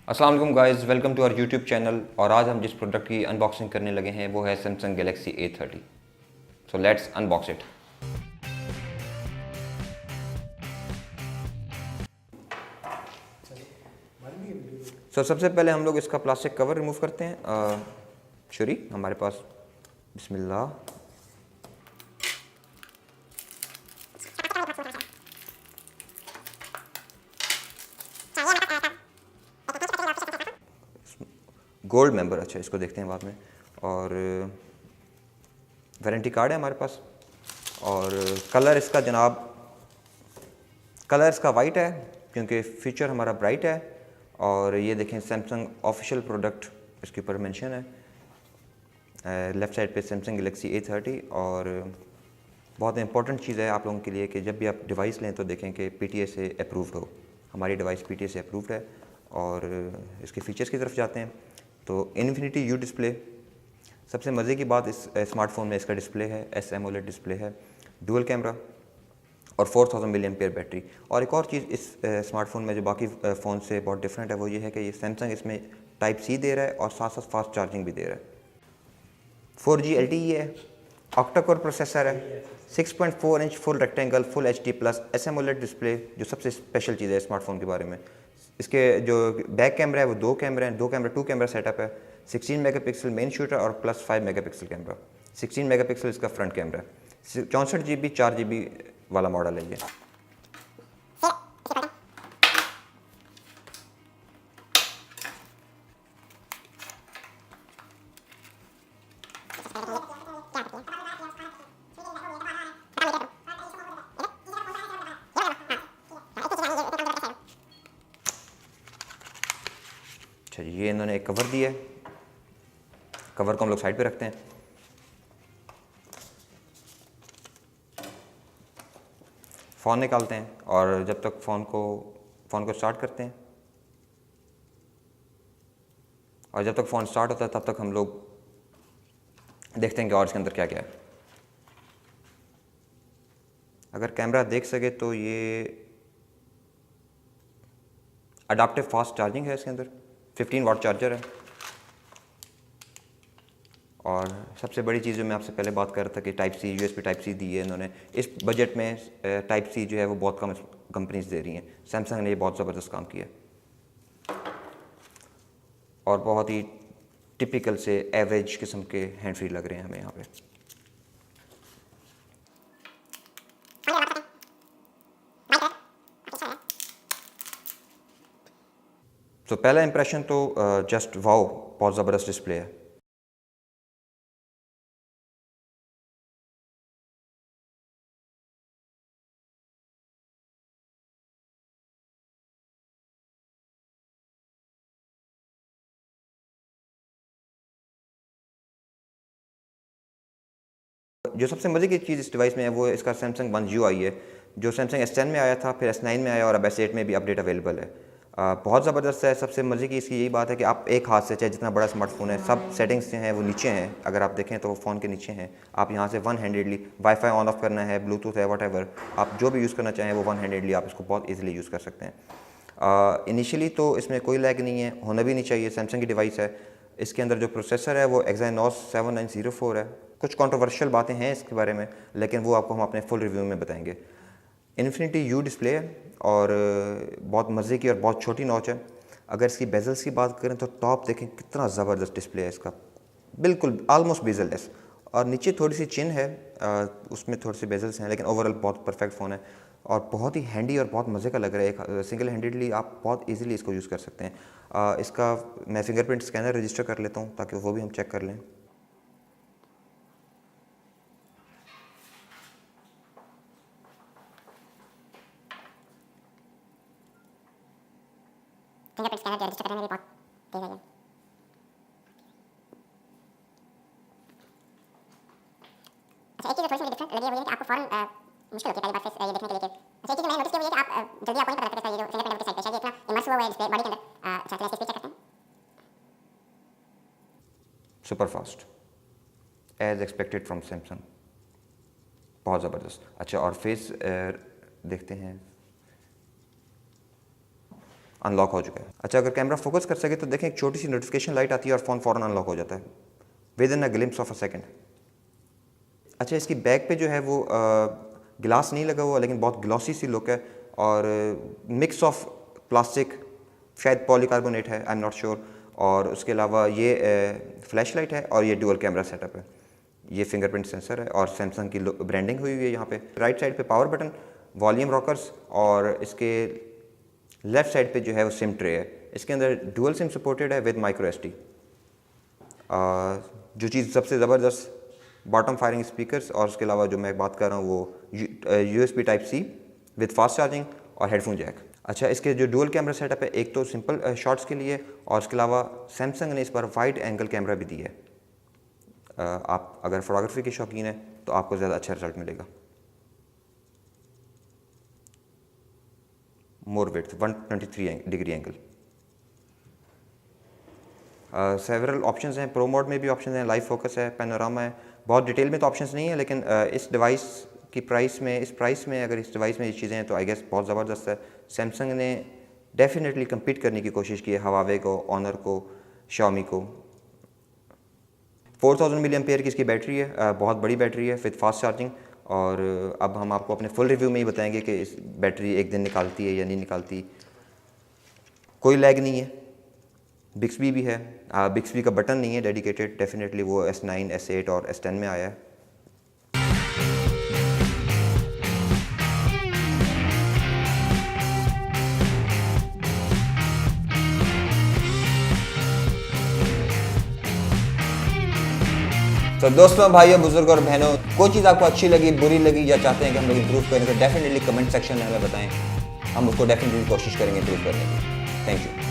अस्सलाम वालेकुम guys, welcome to our YouTube channel. और आज हम जिस प्रोडक्ट की अनबॉक्सिंग करने लगे हैं वो है Samsung Galaxy A30। So let's unbox it. So सबसे पहले हम लोग इसका प्लास्टिक कवर रिमूव करते हैं। छुरी हमारे पास, बिस्मिल्लाह। गोल्ड मेंबर, अच्छा इसको देखते हैं बाद में। और वारंटी कार्ड है हमारे पास। और कलर इसका जनाब, कलर इसका वाइट है क्योंकि फीचर हमारा ब्राइट है। और ये देखें सैमसंग ऑफिशियल प्रोडक्ट इसके ऊपर मेंशन है। लेफ़्ट साइड पे सैमसंग गैलेक्सी A30। और बहुत इंपॉर्टेंट चीज़ है आप लोगों के लिए कि जब भी आप डिवाइस लें तो देखें कि PTA से अप्रूव्ड हो। हमारी डिवाइस PTA से अप्रूव्ड है। और इसके फ़ीचर्स की तरफ जाते हैं तो इन्फिनिटी यू डिस्प्ले। सबसे मज़े की बात इस स्मार्टफोन में इसका डिस्प्ले है, AMOLED डिस्प्ले है, डुअल कैमरा और 4000 mAh बैटरी। और एक और चीज़ इस स्मार्टफोन में जो बाकी फ़ोन से बहुत डिफरेंट है वो ये है कि ये सैमसंग इसमें टाइप C दे रहा है और साथ साथ फास्ट चार्जिंग भी दे रहा है। 4G LTE है, ऑक्टा कोर प्रोसेसर है, 6.4 inch full rectangle full HD plus AMOLED display. जो सबसे स्पेशल चीज़ है स्मार्टफोन के बारे में, इसके जो बैक कैमरा है वो दो कैमरे हैं, टू कैमरा सेटअप है। 16 मेगापिक्सल मेन शूटर और प्लस 5 मेगापिक्सल कैमरा। 16 मेगापिक्सल इसका फ्रंट कैमरा है। 64 GB 4 GB वाला मॉडल है ये। अच्छा, ये इन्होंने एक कवर दिया है। कवर को हम लोग साइड पे रखते हैं। फ़ोन निकालते हैं और जब तक फ़ोन को स्टार्ट करते हैं, और जब तक फ़ोन स्टार्ट होता है तब तक हम लोग देखते हैं कि और इसके अंदर क्या क्या है। अगर कैमरा देख सके तो ये अडाप्टिव फास्ट चार्जिंग है इसके अंदर, 15 वाट चार्जर है। और सबसे बड़ी चीज़ जो मैं आपसे पहले बात कर रहा था कि type C USB type C दी है इन्होंने। इस बजट में टाइप C जो है वो बहुत कम कंपनीज दे रही हैं। सैमसंग ने ये बहुत ज़बरदस्त काम किया और बहुत ही टिपिकल से एवरेज किस्म के हैंड फ्री लग रहे हैं हमें यहाँ पे। तो पहला इंप्रेशन तो जस्ट वाओ, बहुत ज़बरदस्त डिस्प्ले है। जो सबसे मज़े की चीज़ इस डिवाइस में है वो इसका सैमसंग 1U आई है, जो सैमसंग S10 में आया था, फिर S9 में आया और अब S8 में भी अपडेट अवेलेबल है। बहुत ज़बरदस्त है। सबसे मज़े की इसकी यही बात है कि आप एक हाथ से, चाहे जितना बड़ा स्मार्टफोन है, सब सेटिंग्स जो हैं वो नीचे हैं। अगर आप देखें तो वो फ़ोन के नीचे हैं। आप यहाँ से one handedly wifi on off करना है, ब्लूटूथ है, वट आप जो भी यूज़ करना चाहें वो वन हैंडेडली आप इसको बहुत ईजिली यूज़ कर सकते हैं। इनिशियली तो इसमें कोई लैग नहीं है, होना भी नहीं चाहिए, सैमसंग की डिवाइस है। इसके अंदर जो प्रोसेसर है वो Exynos 7904 है। कुछ कंट्रोवर्शियल बातें हैं इसके बारे में, लेकिन वो आपको हम अपने फुल रिव्यू में बताएंगे। इन्फिनिटी यू डिस्प्ले है और बहुत मज़े की और बहुत छोटी नॉच है। अगर इसकी बेजल्स की बात करें तो टॉप देखें कितना ज़बरदस्त डिस्प्ले है इसका, बिल्कुल ऑलमोस्ट बेजललेस। और नीचे थोड़ी सी चिन है, उसमें थोड़े से बेजल्स हैं, लेकिन ओवरऑल बहुत परफेक्ट फ़ोन है और बहुत ही हैंडी और बहुत मज़े का लग रहा है। एक सिंगल हैंडेडली आप बहुत इजीली इसको यूज़ कर सकते हैं। इसका मैं फिंगरप्रिंट स्कैनर रजिस्टर कर लेता हूँ ताकि वो भी हम चेक कर लें। फिंगरप्रिंट स्कैनर जो रजिस्टर करने में भी बहुत तेज़ है। अच्छा, एक चीज़ थोड़ी सी मुझे डिफरेंट लगी है वो ये कि आपको फ़ौरन मुश्किल होती है पहली बार से ये देखने के लिए कि अच्छा, एक चीज़ मैंने नोटिस किया वो ये कि आप जल्दी आपको नहीं पता लगता कि ये जो फिंगरप्रिंट आपके साइड पे शायद ये इतना इमर्स हुआ हुआ है डिस्प्ले बॉडी के अंदर। अच्छा, तो इसकी स्पीड चेक करते हैं। Super fast as expected from Samsung, बहुत ज़बरदस्त। अच्छा, और फेस देखते हैं। अनलॉक हो चुका है। अच्छा, अगर कैमरा फोकस कर सके तो देखें एक छोटी सी नोटिफिकेशन लाइट आती है और फ़ोन फ़ौरन अनलॉक हो जाता है with in a glimpse of a second. अच्छा, इसकी बैक पे जो है वो ग्लास नहीं लगा हुआ, लेकिन बहुत ग्लॉसी सी लुक है और मिक्स ऑफ प्लास्टिक, शायद पॉलीकार्बोनेट है, आई एम नॉट श्योर। और उसके अलावा ये फ्लैश लाइट है और ये डुअल कैमरा सेटअप है। ये फिंगरप्रिंट सेंसर है और सैमसंग की ब्रांडिंग हुई हुई है यहाँ पे। राइट साइड पे पावर बटन, वॉल्यूम रॉकर्स और इसके लेफ़्ट साइड पे जो है वो सिम ट्रे है। इसके अंदर डुअल सिम सपोर्टेड है विद माइक्रो एसडी। जो चीज़ सबसे ज़बरदस्त, बॉटम फायरिंग स्पीकर्स और उसके अलावा जो मैं बात कर रहा हूँ वो USB type C with fast charging और हेडफोन जैक। अच्छा, इसके जो डुअल कैमरा सेटअप है, एक तो सिंपल शॉट्स के लिए और उसके अलावा सैमसंग ने इस पर वाइड एंगल कैमरा भी दिया है। आप अगर फोटोग्राफी के शौकीन हैं तो आपको ज़्यादा अच्छा रिजल्ट मिलेगा। More width 123 degree angle. Several options हैं, प्रो मोड में भी ऑप्शंस हैं, लाइव फोकस है, पैनोरामा है। बहुत डिटेल में तो ऑप्शंस नहीं है, लेकिन इस डिवाइस की प्राइस में, इस प्राइस में अगर इस डिवाइस में ये चीज़ें हैं तो आई गेस बहुत ज़बरदस्त है। सैमसंग ने डेफिनेटली कम्पीट करने की कोशिश की है हवावे को, ऑनर को, शाओमी को। 4000 मिली एम्पेयर की इसकी बैटरी है, बहुत बड़ी बैटरी है विद फास्ट चार्जिंग। और अब हम आपको अपने फुल रिव्यू में ही बताएंगे कि इस बैटरी एक दिन निकालती है या नहीं निकालती। कोई लैग नहीं है। बिक्सबी भी है, बिक्सबी का बटन नहीं है डेडिकेटेड, डेफिनेटली वो S9, S8 और S10 में आया है। तो दोस्तों, भाइयों, बुजुर्ग और बहनों, कोई चीज़ आपको अच्छी लगी, बुरी लगी या चाहते हैं कि हम लोग इम्प्रूव करें तो डेफिनेटली कमेंट सेक्शन में हमें बताएं। हम उसको डेफिनेटली कोशिश करेंगे इम्प्रूव करने की। Thank you.